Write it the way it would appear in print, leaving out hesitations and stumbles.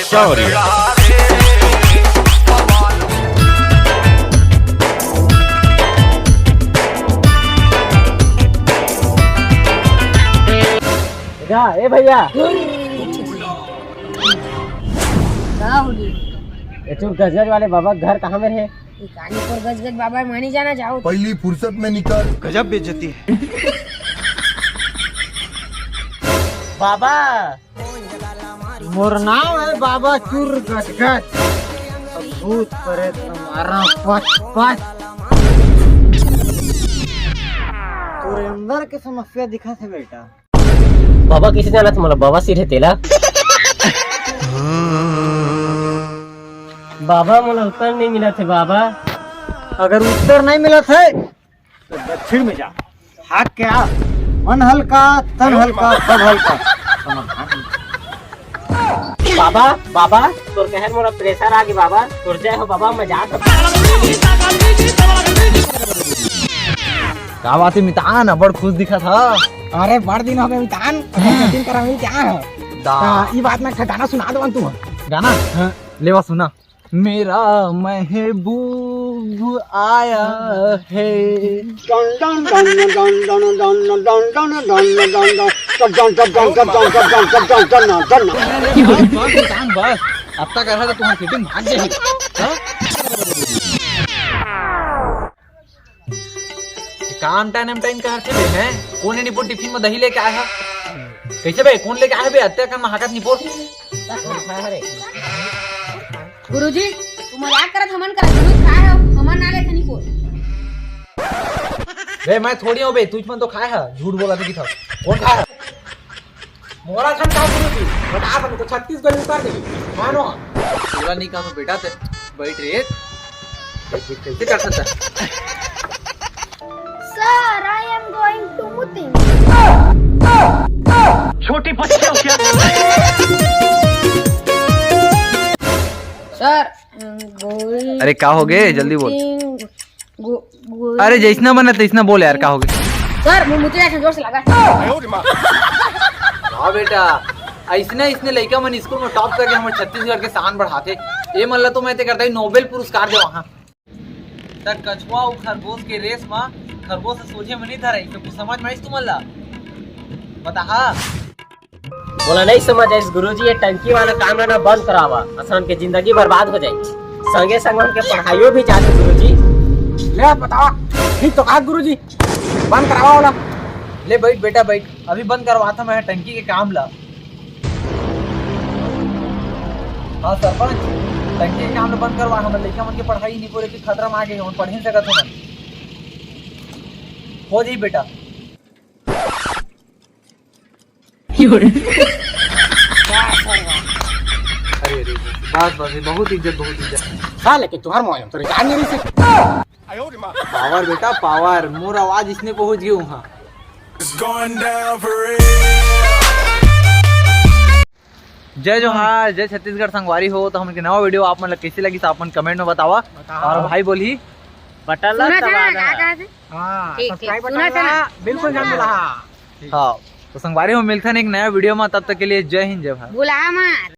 Sorry. ए भैया गजगज वाले बाबा घर कहाँ में है? कानीपुर गजगज बाबा मानी जाना जाओ। पहली फुर्सत में निकल। गजब बेइज्जती है। बाबा मोर नाम है बाबा चूर गजगज। भूत प्रेत तुम्हारा पच पच। तोरे अंदर के समस्या दिखा थे बेटा। बाबा किसी जाना तुम्हारा बाबा सिर है तेला। बाबा मुझे उत्तर नहीं मिला थे बाबा। अगर उत्तर नहीं मिला थे तो दक्षिण में जा। हाथ क्या मन हल्का तन हल्का सब हल्का। बाबा बाबा तोर कहर मोरा प्रेशर आ गया बाबा। तोर जय हो बाबा मजाक। क्या बात है मितान बड़ खुश दिखा था। अरे बड़ दिन हो गए मितान। दिन करावे क्या है? ये बात मैं गाना सुना दो तू। गाना लेवा सुना। मेरा महबूब आया है। बस अब तक ऐसा तो तुम्हारी फिटिंग भाग जाएगी। काम टाइम का हरचे हैं। कौन है निपोट टिफिन में दही लेके आया? कैसे बे कौन लेके आया बे? हत्या का महाकत निपोट। गुरुजी तुम मजाक करत हमन करत तुम खाए हो हमन ना लेथनी को। बे मैं थोड़ी हूं बे तुझ मन तो खाया है। झूठ बोला था कि था कौन खाया? मोरा छन का गुरुजी बता अपन तो 36 उतार दे। मानो पूरा नहीं काम बेटा ते बैठ रे। कैसे कर सकता? Sir I am going to meeting. छोटी बच्चे हो क्या? सर अरे क्या हो गए जल्दी बोल। अरे जैसना बना तैसना बोल यार क्या हो गए? सर मुंह मुझे ऐसे जोर से लगा। हाँ बेटा ऐसने इसने लड़का मन स्कूल में टॉप करके हमारे छत्तीसगढ़ के शान बढ़ाते। ये मतलब तो मैं करता नोबेल पुरस्कार दे वहाँ तक। कछुआ और खरगोश के रेस में खरगोश से सोचे में नहीं था रही तो कुछ समझ में आई तुम अल्लाह बता। बोला नहीं समझ इस गुरुजी ये टंकी वाला काम ना बंद करावा। असन के जिंदगी बर्बाद हो जाए। संगे संग उनके पढ़ाइयों भी जाते गुरुजी। ले बताओ ठीक तो कहा गुरुजी बंद करावा वाला। ले बैठ बेटा बैठ। अभी बंद करवाता मैं टंकी के काम ला। हाँ सरपंच टंकी के काम ला बंद करवा। हम लड़का मन के पढ़ाई नहीं पूरे की खतरा में आ गए। हम पढ़ नहीं सकत हो जाई बेटा। अरे बस बस बहुत इज्जत हाँ लेकिन तुम्हारा मौजूद तो रिचार्ज नहीं से। पावर बेटा पावर। मोर आवाज इसने पहुंच गई वहाँ। जय जोहार जय छत्तीसगढ़ संगवारी हो। तो हमके नवा वीडियो आप मतलब कैसी लगी तो अपन कमेंट में बतावा। और भाई बोली बटन बिल्कुल जान बोला। हाँ तो संगवारी में मिलते हैं एक नया वीडियो में। तब तक के लिए जय हिंद जय भारत। बुला मत।